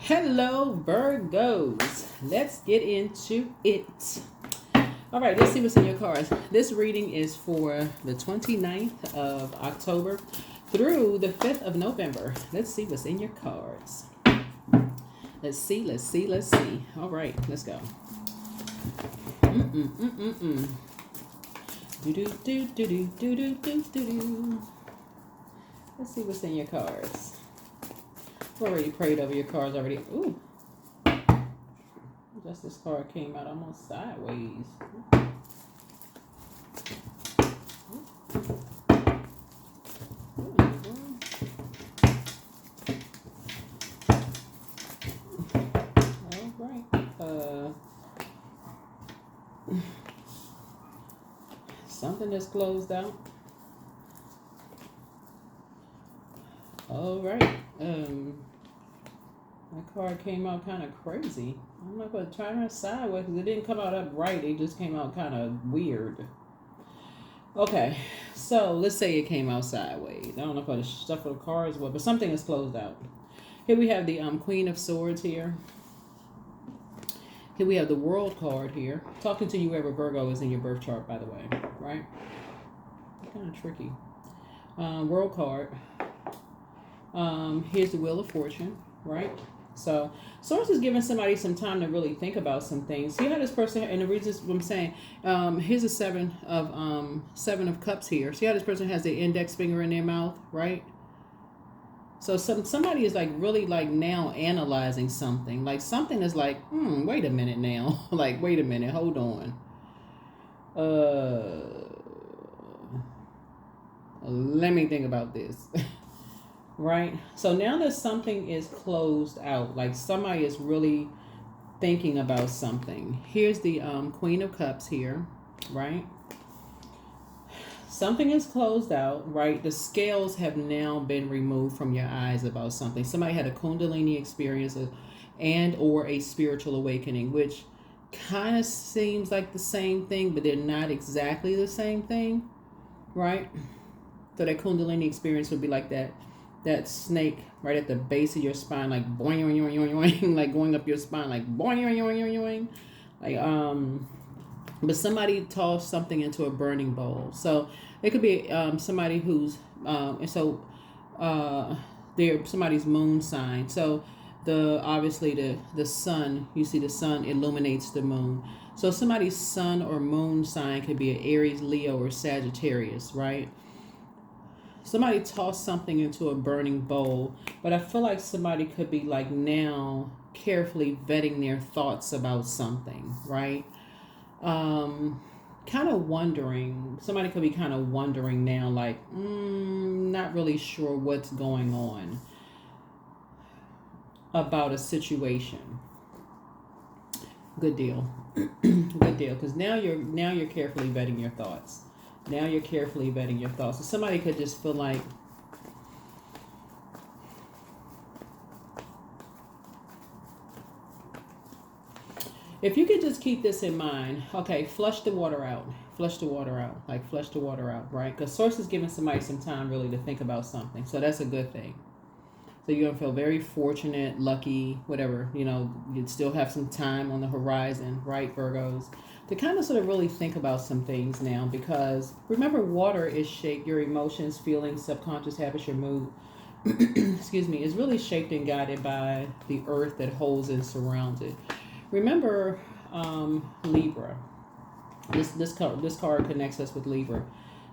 Hello, Virgos. Let's get into it. All right, let's see what's in your cards. This reading is for the 29th of October through the 5th of November. Let's see what's in your cards. Let's see. All right, let's go. Let's see what's in your cards. I've already prayed over your cards already. Ooh. Just this card came out almost sideways. All right. Something that's closed out. All right. That card came out kind of crazy. I'm not going to try her sideways because it didn't come out upright. It just came out kind of weird. Okay, so let's say it came out sideways. I don't know if I stuff the cards well, but something is closed out. Here we have the Queen of Swords here. Here we have the World card here. Talking to you wherever Virgo is in your birth chart, by the way, right? Kind of tricky. World card. Here's the Wheel of Fortune, right? So Source is giving somebody some time to really think about some things. See how this person, and the reason I'm saying, here's a seven of cups here. See how this person has their index finger in their mouth, right? So somebody is like really like now analyzing something. Like something is like, wait a minute now. Like, wait a minute, hold on. Let me think about this. Right? So now that something is closed out, like somebody is really thinking about something. Here's the Queen of Cups here, right? Something is closed out, right? The scales have now been removed from your eyes about something. Somebody had a Kundalini experience and or a spiritual awakening, which kind of seems like the same thing, but they're not exactly the same thing, right? So that Kundalini experience would be like that snake right at the base of your spine, like boing, boing, boing, boing, like going up your spine, like boing, boing, boing, boing, like But somebody tossed something into a burning bowl. So it could be somebody who's they're somebody's moon sign. So obviously the sun, you see the sun illuminates the moon. So somebody's sun or moon sign could be an Aries, Leo, or Sagittarius, right? Somebody tossed something into a burning bowl, but I feel like somebody could be like now carefully vetting their thoughts about something, right? Kind of wondering, somebody could be kind of wondering now, like, not really sure what's going on about a situation. Good deal. Good deal, because now you're carefully vetting your thoughts. Now you're carefully vetting your thoughts. So somebody could just feel like, if you could just keep this in mind, okay, flush the water out, right? Because Source is giving somebody some time really to think about something. So that's a good thing. So you're going to feel very fortunate, lucky, whatever, you'd still have some time on the horizon, right, Virgos? To kind of sort of really think about some things now, because remember, water is shaped, your emotions, feelings, subconscious habits, your mood, excuse me, is really shaped and guided by the earth that holds and surrounds it. Remember, Libra. This card connects us with Libra.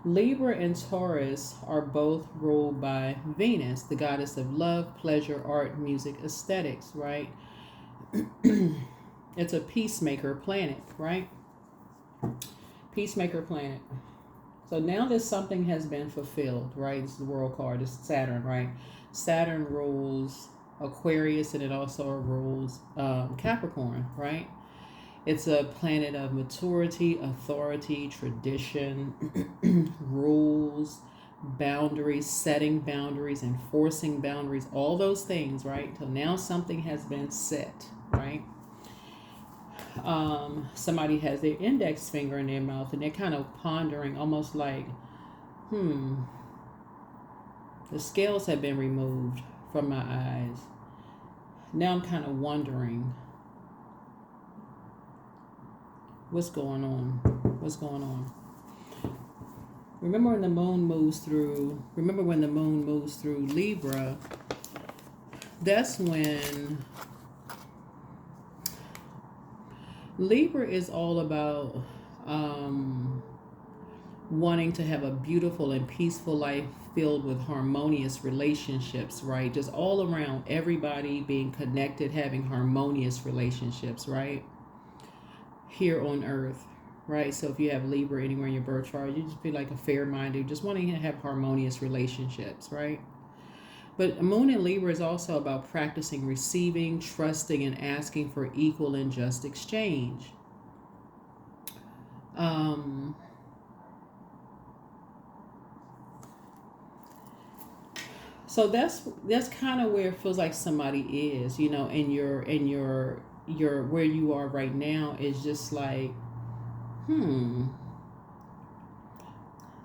Libra and Taurus are both ruled by Venus, the goddess of love, pleasure, art, music, aesthetics, right? It's a peacemaker planet, right? Peacemaker planet. So now that something has been fulfilled, right? This is the World card. It's Saturn, right? Saturn rules Aquarius, and it also rules Capricorn, right? It's a planet of maturity, authority, tradition, rules, boundaries, setting boundaries, enforcing boundaries, all those things, right? So now something has been set, right? Somebody has their index finger in their mouth and they're kind of pondering, almost like, the scales have been removed from my eyes. now I'm kind of wondering what's going on. What's going on? Remember when the moon moves through Libra, that's when Libra is all about wanting to have a beautiful and peaceful life filled with harmonious relationships, right? Just all around, everybody being connected, having harmonious relationships, right? Here on earth, right? So if you have Libra anywhere in your birth chart, you just be like a fair-minded, just wanting to have harmonious relationships, right? But Moon in Libra is also about practicing receiving, trusting, and asking for equal and just exchange. So that's kind of where it feels like somebody is, you know, and your where you are right now is just like,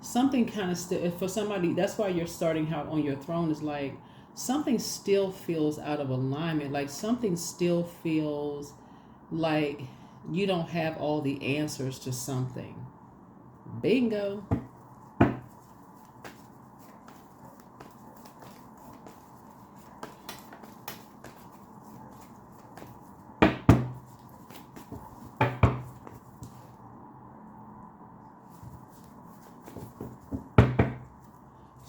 something kind of still for somebody. That's why you're starting out on your throne is like something still feels out of alignment. Like something still feels like you don't have all the answers to something. Bingo.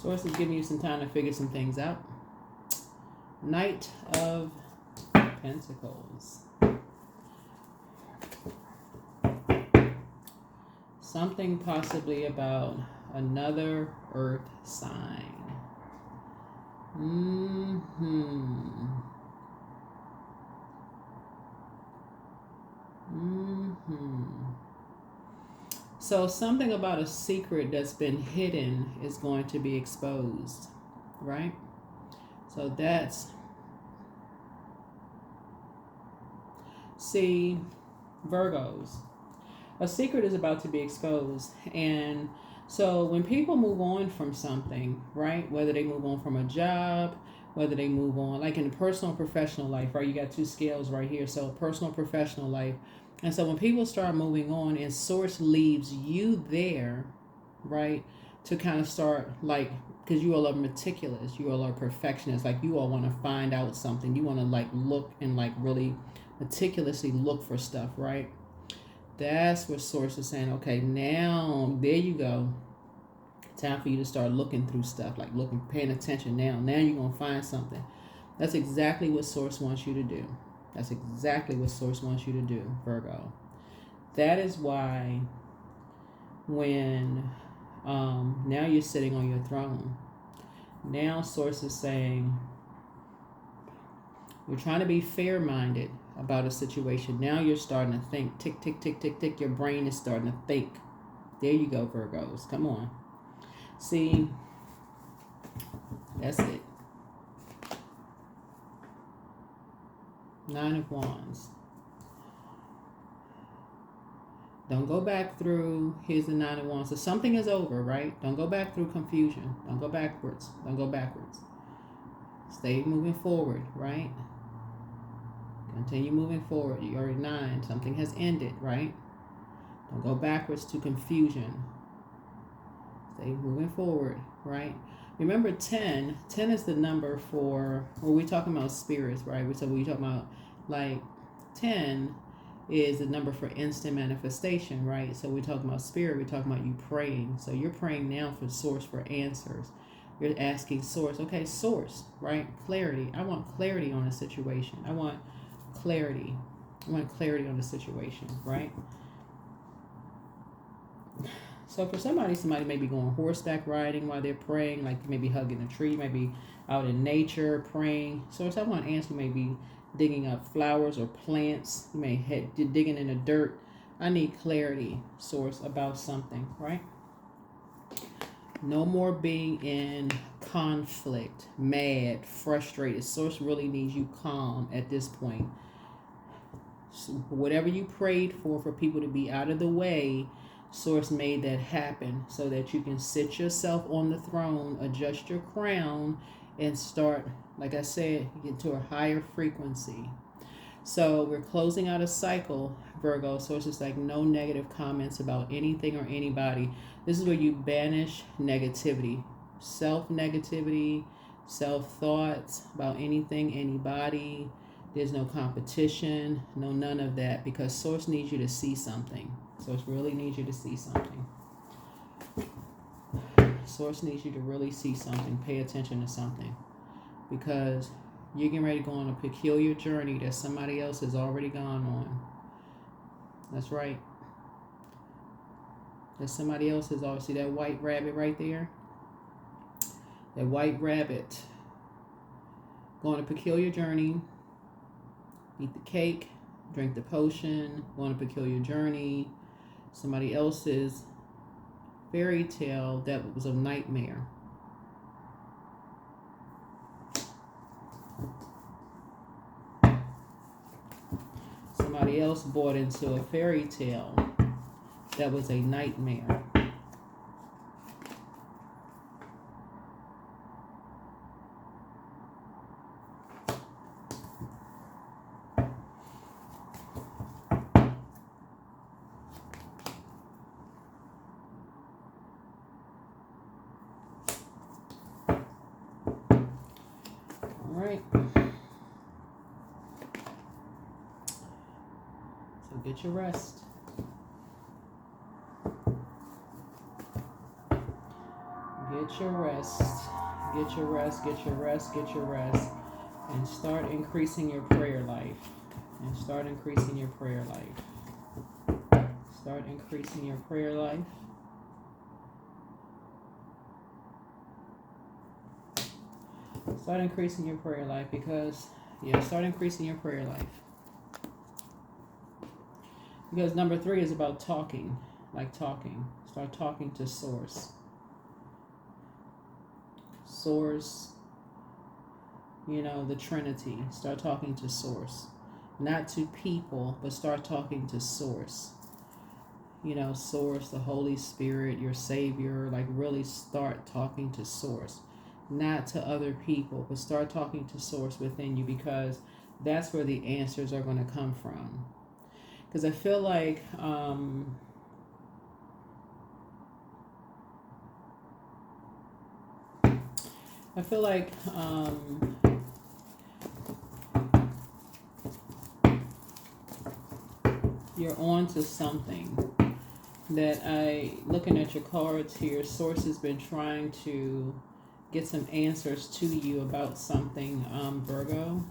Source is giving you some time to figure some things out. Knight of Pentacles. Something possibly about another earth sign. So something about a secret that's been hidden is going to be exposed, right? So that's, see, Virgos, a secret is about to be exposed. And so when people move on from something, right, whether they move on from a job, whether they move on, like in personal and professional life, right, you got two scales right here. So personal, professional life. And so when people start moving on and Source leaves you there, right, to kind of start like, because you all are meticulous, you all are perfectionists, like you all want to find out something. You want to like look and like really meticulously look for stuff, right? That's what Source is saying. Okay, now there you go. Time for you to start looking through stuff, like looking, paying attention now. Now you're going to find something. That's exactly what Source wants you to do. That's exactly what Source wants you to do, Virgo. That is why when now you're sitting on your throne, now Source is saying you're trying to be fair-minded about a situation. Now you're starting to think. Tick, tick, tick, tick, tick. Your brain is starting to think. There you go, Virgos. Come on. See, that's it. Nine of Wands. Don't go back through. Here's the Nine of Wands. So something is over, right? Don't go back through confusion. Don't go backwards. Don't go backwards. Stay moving forward, right? Continue moving forward. You're at 9. Something has ended, right? Don't go backwards to confusion. Stay moving forward, right? Remember 10. 10 is the number for, well, we're talking about spirits, right? So we're talking about like 10 is the number for instant manifestation, right? So we're talking about spirit. We're talking about you praying. So you're praying now for Source for answers. You're asking Source, okay, Source, right? Clarity. I want clarity on a situation. I want clarity. I want clarity on the situation, right? So for somebody may be going horseback riding while they're praying, like maybe hugging a tree, maybe out in nature praying. So if someone answer, you may be digging up flowers or plants. You may head digging in the dirt. I need clarity, Source, about something, right? No more being in conflict, mad, frustrated. Source really needs you calm at this point. So whatever you prayed for people to be out of the way, Source made that happen so that you can sit yourself on the throne, adjust your crown, and start, like I said, get to a higher frequency. So we're closing out a cycle, Virgo. So it's just like no negative comments about anything or anybody. This is where you banish negativity, self-negativity, self-thoughts about anything, anybody. There's no competition, no none of that, because Source needs you to see something. Source really needs you to see something. Source needs you to really see something, pay attention to something, because you're getting ready to go on a peculiar journey that somebody else has already gone on. That's right. That somebody else has already, see that white rabbit right there? That white rabbit. Go on a peculiar journey, eat the cake, drink the potion, go on a peculiar journey. Somebody else's fairy tale that was a nightmare. Somebody else bought into a fairy tale that was a nightmare. All right. So get your rest. Get your rest. Get your rest. Get your rest. Get your rest. And start increasing your prayer life. And start increasing your prayer life. Start increasing your prayer life. Start increasing your prayer life because, start increasing your prayer life. Because number 3 is about talking, like talking. Start talking to Source. Source, the Trinity. Start talking to Source. Not to people, but start talking to Source. Source, the Holy Spirit, your Savior. Like really start talking to Source. Not to other people, but start talking to Source within you, because that's where the answers are going to come from. Because I feel like you're on to something. That looking at your cards here, Source has been trying to get some answers to you about something, Virgo.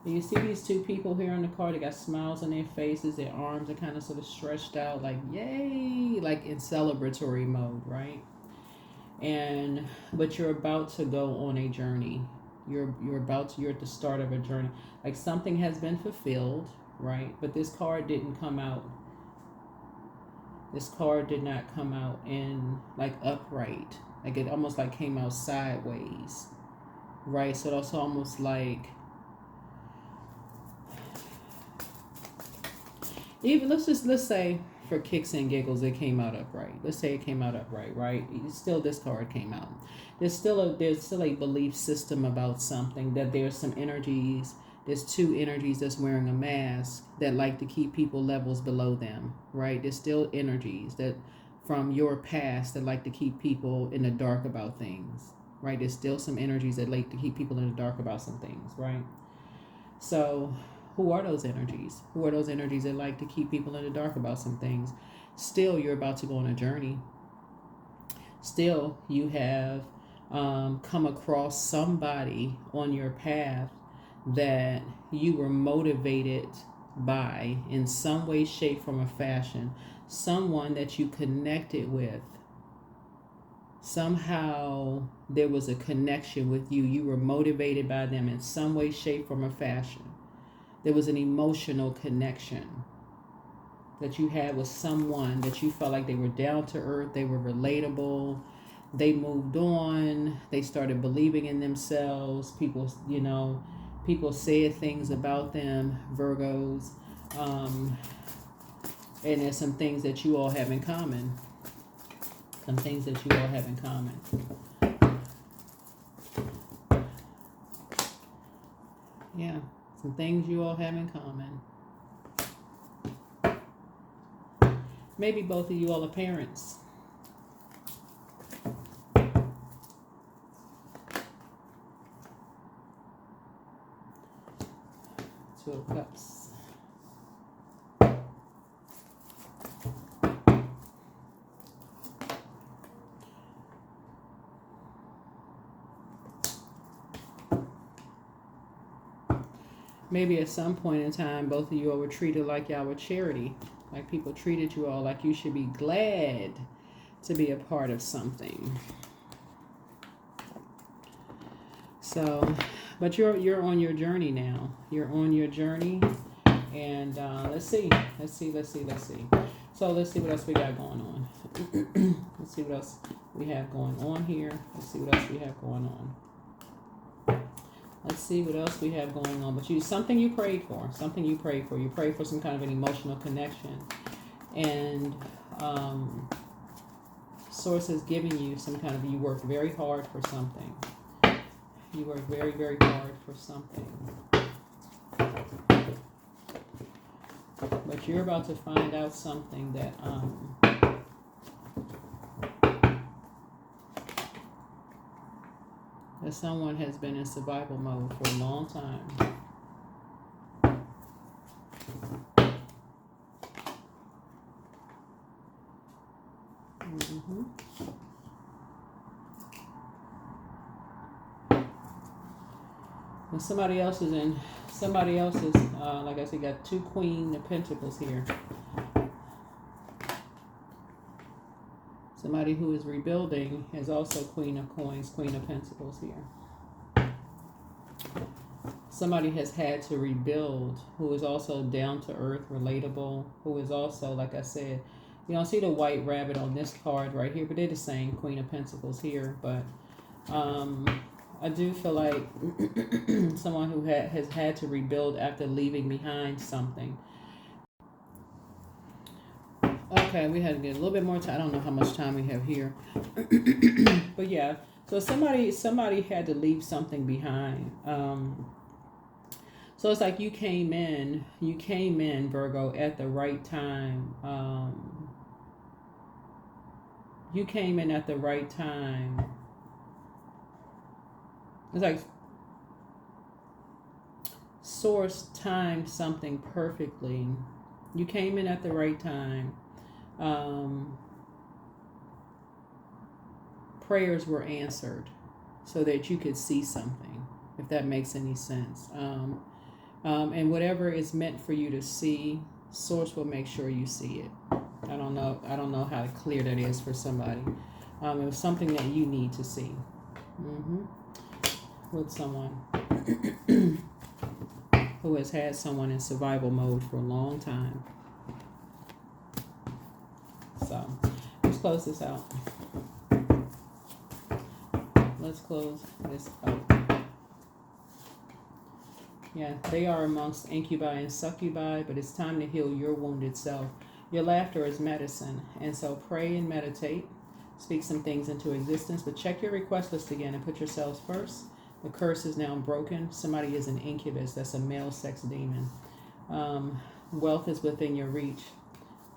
You see these 2 people here on the card. They got smiles on their faces. Their arms are kind of sort of stretched out, like yay, like in celebratory mode, right? But you're about to go on a journey. You're at the start of a journey. Like something has been fulfilled, right? But this card didn't come out. This card did not come out in like upright. Like it almost like came out sideways, right? So that's almost like, even let's say for kicks and giggles it came out upright. Let's say it came out upright, right? Still this card came out. There's still a belief system about something, that there's some energies. There's 2 energies that's wearing a mask that like to keep people levels below them, right? There's still energies that from your past that like to keep people in the dark about things, right? There's still some energies that like to keep people in the dark about some things, right? So who are those energies? Who are those energies that like to keep people in the dark about some things? Still, you're about to go on a journey. Still, you have come across somebody on your path that you were motivated by in some way, shape, form, or fashion. Someone that you connected with. Somehow there was a connection with you. You were motivated by them in some way, shape, form, or fashion. There was an emotional connection that you had with someone that you felt like they were down to earth, they were relatable, they moved on, they started believing in themselves. People said things about them, Virgos, and there's some things that you all have in common. Some things that you all have in common. Yeah, some things you all have in common. Maybe both of you all are parents. Two of Cups. Maybe at some point in time, both of you all were treated like y'all were charity. Like people treated you all like you should be glad to be a part of something. So, but you're on your journey now. You're on your journey, and let's see. So let's see what else we got going on. Let's see what else we have going on here. Let's see what else we have going on. Let's see what else we have going on. But something you prayed for. Something you prayed for. You prayed for some kind of an emotional connection. And Source is giving you some kind of, you worked very hard for something. You worked very, very hard for something. But you're about to find out something that that someone has been in survival mode for a long time. And somebody else is, like I said, got two Queen of Pentacles here. Somebody who is rebuilding is also Queen of Coins, Queen of Pentacles here. Somebody has had to rebuild, who is also down to earth, relatable, who is also, like I said, you don't see the white rabbit on this card right here, but they're the same, Queen of Pentacles here. But I do feel like someone who has had to rebuild after leaving behind something. Okay, we had to get a little bit more time. I don't know how much time we have here. But yeah, so somebody had to leave something behind. So it's like you came in, Virgo, at the right time. You came in at the right time. It's like Source timed something perfectly. You came in at the right time. Prayers were answered so that you could see something, if that makes any sense. And whatever is meant for you to see, Source will make sure you see it. I don't know how clear that is for somebody. It was something that you need to see. With someone who has had someone in survival mode for a long time. So let's close this out. Let's close this out. Yeah, they are amongst incubi and succubi, but it's time to heal your wounded self. Your laughter is medicine, and so pray and meditate. Speak some things into existence, but check your request list again and put yourselves first. The curse is now broken. Somebody is an incubus. That's a male sex demon. Wealth is within your reach.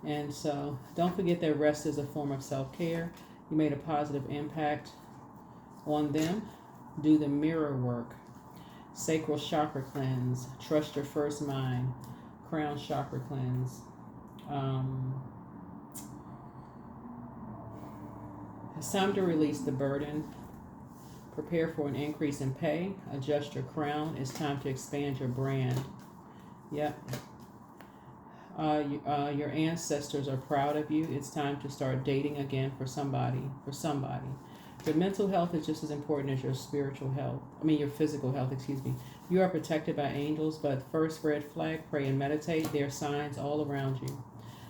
And so don't forget that rest is a form of self-care. You made a positive impact on them. Do the mirror work. Sacral chakra cleanse. Trust your first mind. Crown chakra cleanse. It's time to release the burden. Prepare for an increase in pay. Adjust your crown. It's time to expand your brand. Yep. Your ancestors are proud of you. It's time to start dating again for somebody. Your mental health is just as important as your spiritual health. Your physical health, excuse me. You are protected by angels, but first red flag, pray and meditate. There are signs all around you.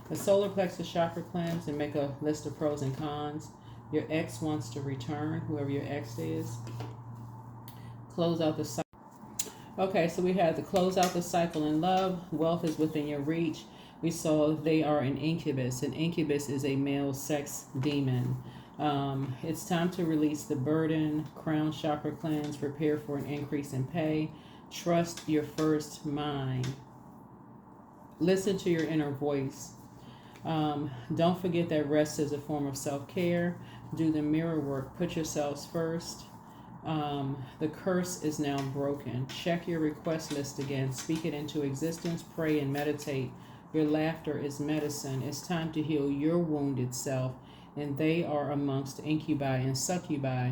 The solar plexus chakra cleanse and make a list of pros and cons. Your ex wants to return, whoever your ex is. Close out the cycle. Okay, so we had to close out the cycle in love. Wealth is within your reach. We saw they are an incubus. An incubus is a male sex demon. It's time to release the burden, crown chakra cleanse, prepare for an increase in pay. Trust your first mind. Listen to your inner voice. Don't forget that rest is a form of self-care. Do the mirror work. Put yourselves first. The curse is now broken. Check your request list again. Speak it into existence. Pray and meditate. Your laughter is medicine. It's time to heal your wounded self, and they are amongst incubi and succubi.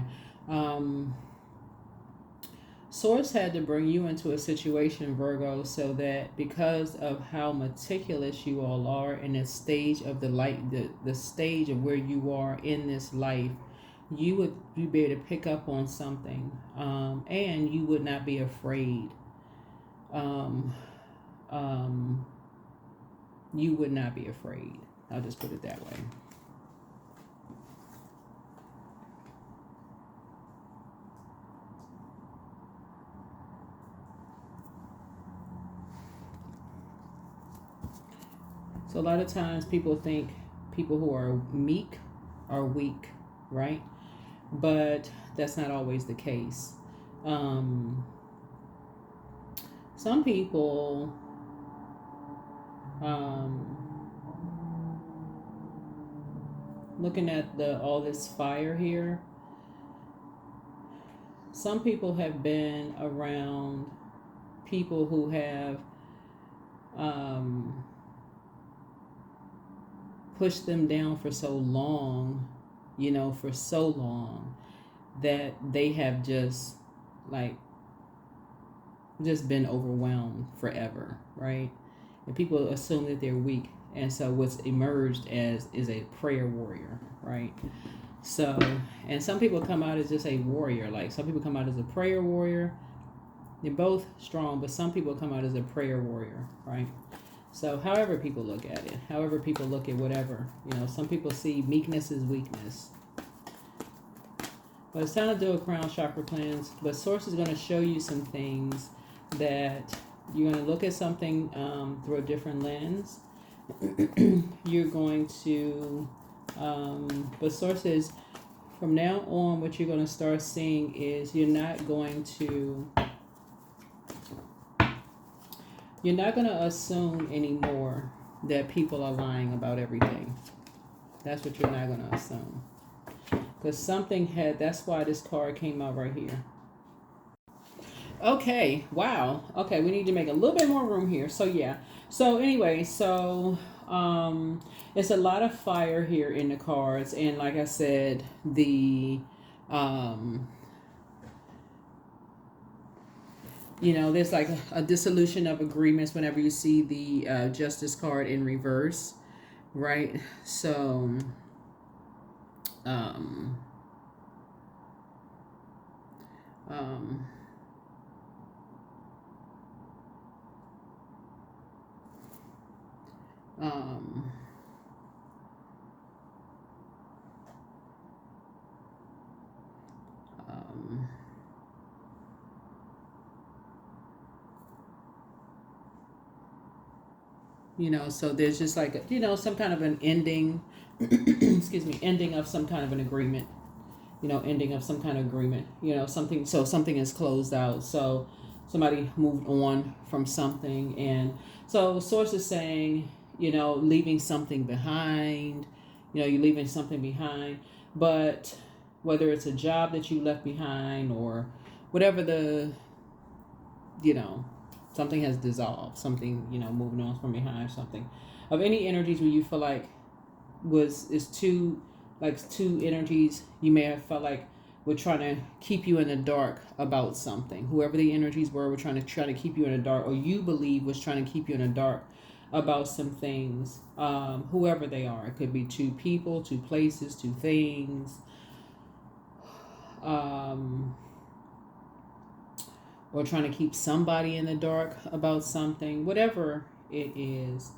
Source had to bring you into a situation, Virgo, so that because of how meticulous you all are in the stage of the light, the stage of where you are in this life, you would be able to pick up on something, and you would not be afraid. You would not be afraid. I'll just put it that way. So a lot of times people think people who are meek are weak, right? But that's not always the case. Some people looking at all this fire here, some people have been around people who have pushed them down for so long, for so long, that they have just been overwhelmed forever, right? And people assume that they're weak, and so what's emerged as is a prayer warrior, right? So, and some people come out as just a warrior. Like some people come out as a prayer warrior. They're both strong, but some people come out as a prayer warrior, right? So however people look at it, however people look at whatever, some people see meekness as weakness. But it's time to do a crown chakra cleanse. But Source is going to show you some things that you're going to look at something through a different lens. You're going to, but Source is, from now on, what you're going to start seeing is you're not going to assume anymore that people are lying about everything. That's what you're not going to assume. Because that's why this card came out right here. Okay, wow. Okay, we need to make a little bit more room here. So yeah. So anyway, it's a lot of fire here in the cards. And like I said, there's like a dissolution of agreements whenever you see the Justice card in reverse, right? So, so there's just like, some kind of an ending, ending of some kind of an agreement, ending of some kind of agreement, something is closed out. So somebody moved on from something. And so Source is saying, leaving something behind, you're leaving something behind, but whether it's a job that you left behind or whatever something has dissolved, something, moving on from behind, something of any energies where you feel like is two energies you may have felt like were trying to keep you in the dark about something. Whoever the energies were trying to keep you in the dark, or you believe was trying to keep you in the dark about some things, whoever they are. It could be two people, two places, two things, or trying to keep somebody in the dark about something, whatever it is.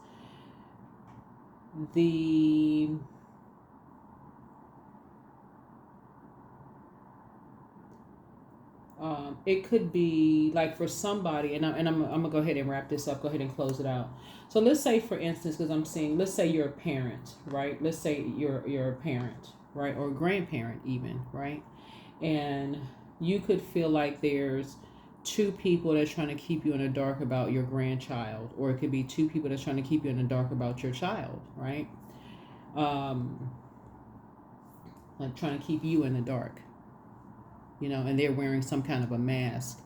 It could be like for somebody, and I'm gonna go ahead and wrap this up, go ahead and close it out. So let's say, for instance, because let's say you're a parent, right? Let's say you're a parent, right? Or grandparent even, right? And you could feel like there's two people that's trying to keep you in the dark about your grandchild, or it could be two people that's trying to keep you in the dark about your child, right? Like trying to keep you in the dark, and they're wearing some kind of a mask.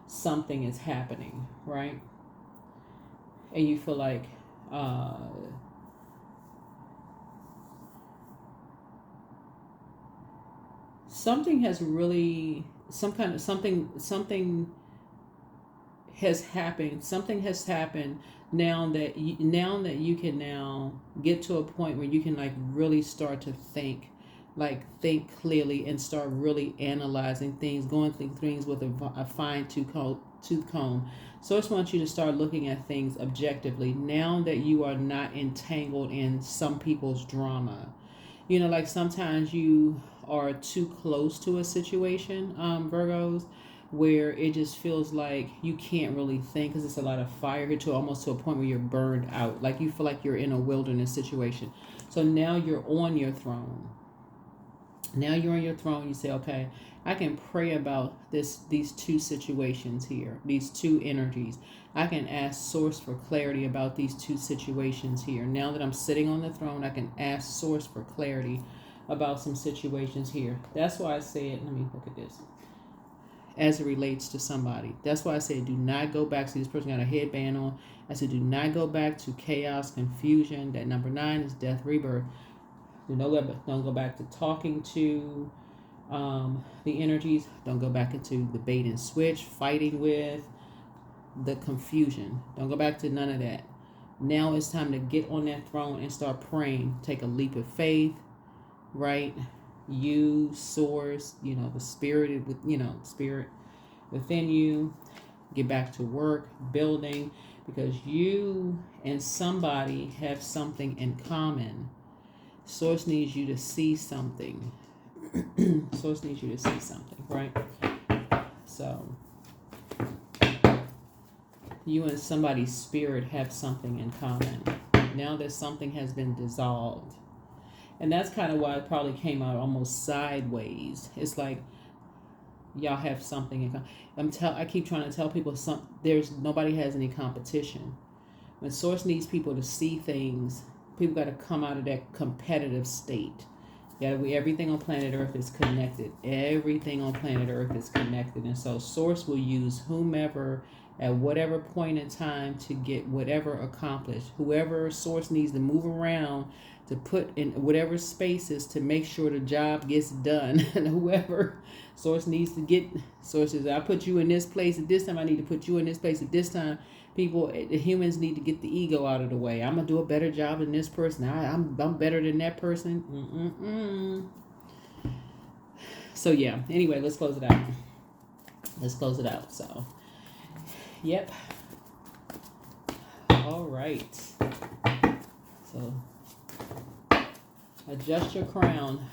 Something is happening, right? And you feel like something has really, something has happened. Something has happened now that you can now get to a point where you can like really start to think clearly and start really analyzing things, going through things with a fine tooth comb. So I just want you to start looking at things objectively now that you are not entangled in some people's drama. Like sometimes you are too close to a situation, Virgos, where it just feels like you can't really think because it's a lot of fire here, to almost to a point where you're burned out. Like you feel like you're in a wilderness situation. So now you're on your throne. You say, okay, I can pray about these two situations here, these two energies. I can ask Source for clarity about these two situations here. Now that I'm sitting on the throne, I can ask Source for clarity about some situations here. That's why I said, let me look at this, as it relates to somebody. That's why I said, do not go back. See, this person got a headband on. I said, do not go back to chaos, confusion. That number 9 is death, rebirth. Don't go back to talking to the energies. Don't go back into the bait and switch, fighting with the confusion. Don't go back to none of that. Now it's time to get on that throne and start praying. Take a leap of faith, right? You, Source, the spirit within you. Get back to work, building, because you and somebody have something in common. Source needs you to see something. Source needs you to see something, right? So you and somebody's spirit have something in common. Now that something has been dissolved. And that's kind of why it probably came out almost sideways. It's like y'all have something in common. I keep trying to tell people nobody has any competition. When Source needs people to see things, people got to come out of that competitive state. Everything on planet Earth is connected. Everything on planet Earth is connected. And so Source will use whomever at whatever point in time to get whatever accomplished. Whoever Source needs to move around to put in whatever spaces to make sure the job gets done. And whoever Source needs to get, Source says, I put you in this place at this time. I need to put you in this place at this time. The humans need to get the ego out of the way. I'm going to do a better job than this person. I'm better than that person. So yeah, anyway, let's close it out. So, yep. All right. So, adjust your crown.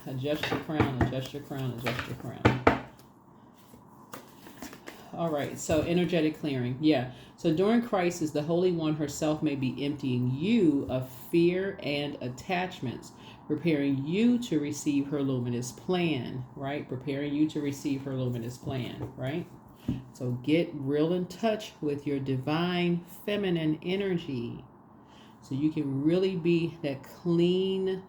All right, so energetic clearing. Yeah. So during crisis, the Holy One herself may be emptying you of fear and attachments, preparing you to receive her luminous plan, right? Right? So get real in touch with your divine feminine energy so you can really be that clean,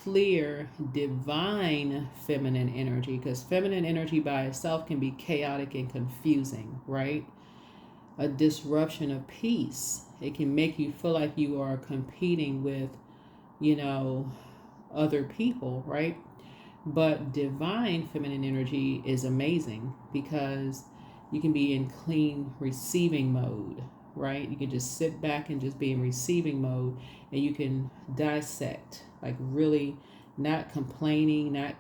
clear, divine feminine energy, because feminine energy by itself can be chaotic and confusing, right? A disruption of peace. It can make you feel like you are competing with, other people, right? But divine feminine energy is amazing because you can be in clean receiving mode, right? You can just sit back and just be in receiving mode, and you can dissect, like really not complaining, not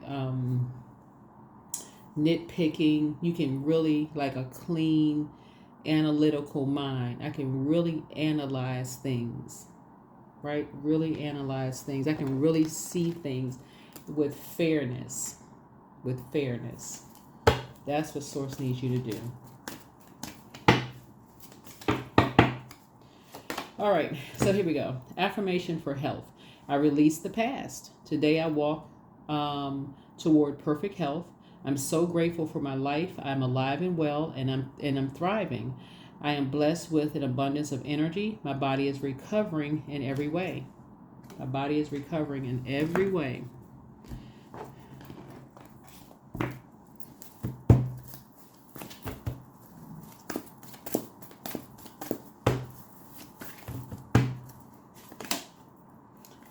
nitpicking. You can really, like a clean analytical mind. I can really analyze things, right? Really analyze things. I can really see things with fairness. That's what Source needs you to do. All right, so here we go. Affirmation for health. I release the past. Today I walk toward perfect health. I'm so grateful for my life. I'm alive and well, and I'm thriving. I am blessed with an abundance of energy. My body is recovering in every way. My body is recovering in every way.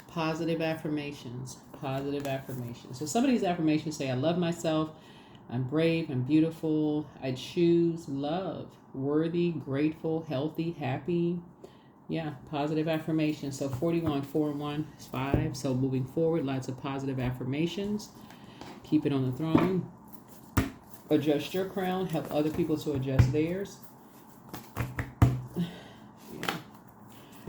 Positive affirmations. Positive affirmations. So some of these affirmations say, I love myself. I'm brave and beautiful. I choose love. Worthy, grateful, healthy, happy. Yeah, positive affirmations. So 41, 4 and 1 is 5. So moving forward, lots of positive affirmations. Keep it on the throne. Adjust your crown. Help other people to adjust theirs.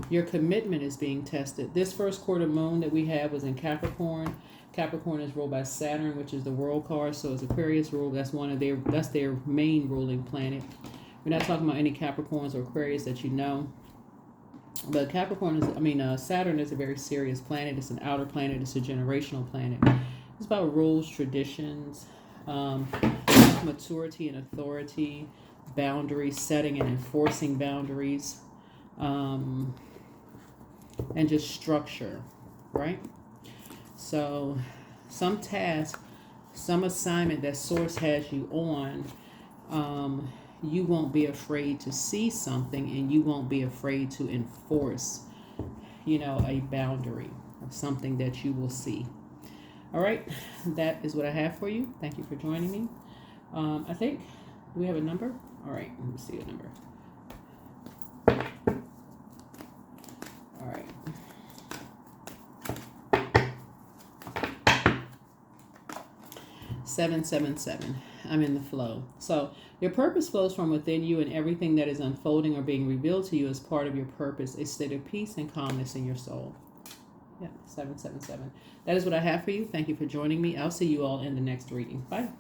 Your commitment is being tested. This first quarter moon that we have was in Capricorn. Capricorn is ruled by Saturn, which is the world card. So it's Aquarius ruled. That's their main ruling planet. We're not talking about any Capricorns or Aquarius that you know. But Saturn is a very serious planet. It's an outer planet. It's a generational planet. It's about rules, traditions, maturity and authority, boundaries, setting and enforcing boundaries. And just structure, right? So some task, some assignment that source has you on, you won't be afraid to see something, and you won't be afraid to enforce, a boundary of something that you will see. All right, that is what I have for you. Thank you for joining me. I think, do we have a number? All right, let me see a number. All right. Seven, 7. I'm in the flow. So your purpose flows from within you, and everything that is unfolding or being revealed to you is part of your purpose, a state of peace and calmness in your soul. Yeah, 7. That is what I have for you. Thank you for joining me. I'll see you all in the next reading. Bye.